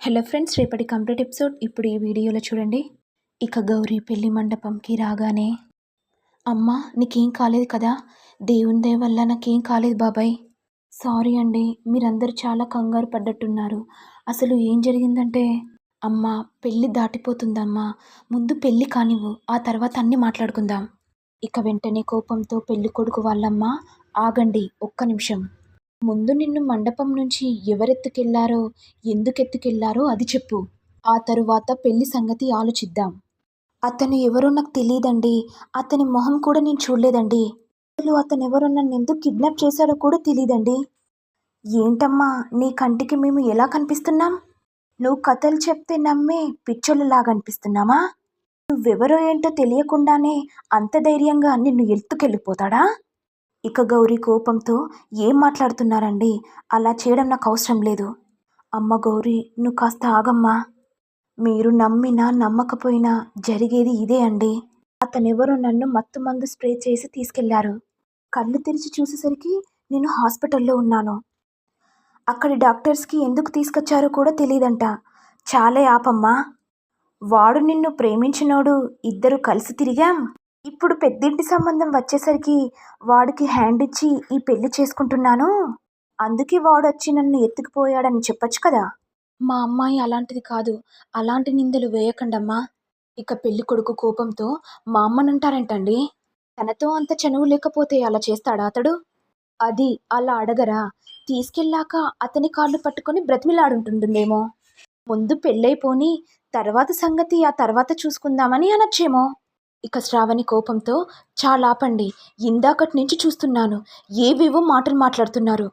Hello friends, రేపటి complete episode ఇప్పుడు ఈ వీడియోలో చూడండి. ఇక గౌరీ పెళ్లి మండపంకి రాగానే, అమ్మా నీకేం కాలేదు కదా, దేవుని దయ వల్ల నాకేం కాలేదు బాబాయ్. సారీ అండి, మీరందరూ చాలా కంగారు పడ్డట్టున్నారు. అసలు ఏం జరిగిందంటే, అమ్మా పెళ్ళి దాటిపోతుందమ్మా, ముందు పెళ్ళి కానివ్వు, ఆ తర్వాత అన్నీ మాట్లాడుకుందాం. ఇక వెంటనే కోపంతో పెళ్లి కొడుకు వాళ్ళమ్మ, ఆగండి ఒక్క నిమిషం, ముందు నిన్ను మండపం నుంచి ఎవరెత్తుకెళ్లారో, ఎందుకెత్తుకెళ్లారో అది చెప్పు. ఆ తరువాత పెళ్లి సంగతి ఆలోచిద్దాం. అతను ఎవరో నాకు తెలియదండి. అతని మొహం కూడా నేను చూడలేదండి. అసలు అతనెవరో నన్నెందుకు కిడ్నాప్ చేశాడో కూడా తెలీదండి. ఏంటమ్మా నీ కంటికి మేము ఎలా కనిపిస్తున్నాం? నువ్వు కథలు చెప్తే నమ్మే పిచ్చోళ్ళలాగా అనిపిస్తున్నామా? నువ్వెవరో ఏంటో తెలియకుండానే అంత ధైర్యంగా నిన్ను ఎత్తుకెళ్ళిపోతాడా? ఇక గౌరీ కోపంతో, ఏం మాట్లాడుతున్నారండి? అలా చేయడం నాకు అవసరం లేదు. అమ్మ గౌరీ, నువ్వు కాస్త ఆగమ్మా. మీరు నమ్మినా నమ్మకపోయినా జరిగేది ఇదే అండి. అతనెవరో నన్ను మత్తుమందు స్ప్రే చేసి తీసుకెళ్లారు. కళ్ళు తెరిచి చూసేసరికి నేను హాస్పిటల్లో ఉన్నాను. అక్కడి డాక్టర్స్కి ఎందుకు తీసుకొచ్చారో కూడా తెలియదంట. చాలే ఆపమ్మా. వాడు నిన్ను ప్రేమించినోడు, ఇద్దరు కలిసి తిరిగాం. ఇప్పుడు పెద్దింటి సంబంధం వచ్చేసరికి వాడికి హ్యాండ్ ఇచ్చి ఈ పెళ్లి చేసుకుంటున్నాను, అందుకే వాడొచ్చి నన్ను ఎత్తుకుపోయాడని చెప్పొచ్చు కదా. మా అమ్మాయి అలాంటిది కాదు, అలాంటి నిందలు వేయకండమ్మా. ఇక పెళ్లి కొడుకు కోపంతో, మా అమ్మనంటారేంటండి? తనతో అంత చనువు లేకపోతే అలా చేస్తాడా అతడు? అది అలా అడగరా, తీసుకెళ్ళాక అతని కాళ్ళు పట్టుకొని బ్రతిమిలాడుంటుందేమో. ముందు పెళ్ళైపోని తర్వాత సంగతి ఆ తర్వాత చూసుకుందామని అనొచ్చేమో. ఇక శ్రావణి కోపంతో, చాలాపండి, ఇందాకటి నుంచి చూస్తున్నాను, ఏవేవో మాటలు మాట్లాడుతున్నారు.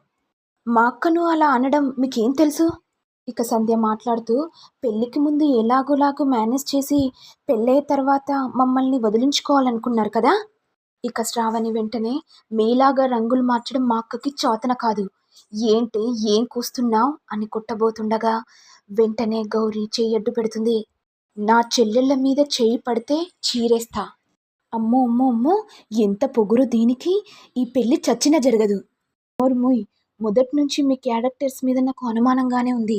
మా అక్కను అలా అనడం మీకేం తెలుసు? ఇక సంధ్య మాట్లాడుతూ, పెళ్ళికి ముందు ఎలాగోలాగో మేనేజ్ చేసి పెళ్ళయ్య తర్వాత మమ్మల్ని వదిలించుకోవాలనుకున్నారు కదా. ఇక శ్రావణి వెంటనే, మీలాగా రంగులు మార్చడం మా అక్కకి చేతన కాదు, ఏంటి ఏం కూస్తున్నావు అని కొట్టబోతుండగా వెంటనే గౌరీ చెయ్యడ్డు పెడుతుంది. నా చెల్లెళ్ళ మీద చేయి పడితే చీరేస్తా. అమ్మో అమ్మో అమ్మో, ఎంత పొగురు దీనికి, ఈ పెళ్ళి చచ్చినా జరగదు. నోర్ముయ్, మొదటి నుంచి మీ క్యారెక్టర్స్ మీద నాకు అనుమానంగానే ఉంది.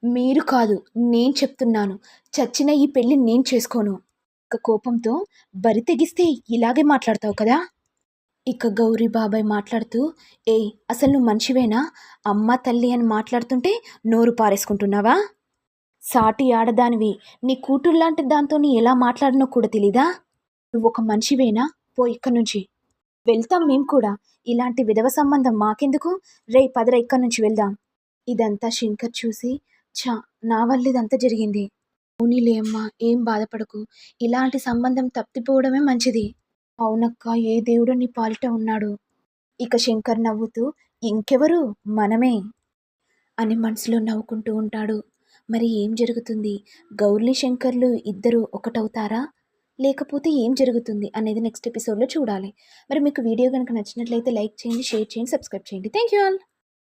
మీరు కాదు నేను చెప్తున్నాను, చచ్చిన ఈ పెళ్ళి నేను చేసుకోను. ఇక కోపంతో, బరి తెగిస్తే ఇలాగే మాట్లాడతావు కదా. ఇక గౌరీ బాబాయ్ మాట్లాడుతూ, ఏయ్ అసలు నువ్వు మనిషివేనా? అమ్మ తల్లి అని మాట్లాడుతుంటే నోరు పారేసుకుంటున్నావా? సాటి ఆడదానివి, నీ కూతుర్లాంటి దాంతో నీ ఎలా మాట్లాడినో కూడా తెలీదా? నువ్వు ఒక మనిషివేనా? పో ఇక్కడి నుంచి. వెళ్తాం మేము కూడా, ఇలాంటి విధవ సంబంధం మాకెందుకు? రే పదర ఇక్కడి నుంచి వెళ్దాం. ఇదంతా శంకర్ చూసి, ఛా, నా వల్ల ఇదంతా జరిగింది. అవునీలే అమ్మా, ఏం బాధపడకు, ఇలాంటి సంబంధం తప్పిపోవడమే మంచిది. అవునక్క, ఏ దేవుడు నీ పాలిట ఉన్నాడు. ఇక శంకర్ నవ్వుతూ, ఇంకెవరు, మనమే అని మనసులో నవ్వుకుంటూ ఉంటాడు. మరి ఏం జరుగుతుంది? గౌరీ శంకర్లు ఇద్దరు ఒకటవుతారా, లేకపోతే ఏం జరుగుతుంది అనేది నెక్స్ట్ ఎపిసోడ్లో చూడాలి. మరి మీకు వీడియో కనుక నచ్చినట్లయితే లైక్ చేయండి, షేర్ చేయండి, సబ్స్క్రైబ్ చేయండి. Thank you all.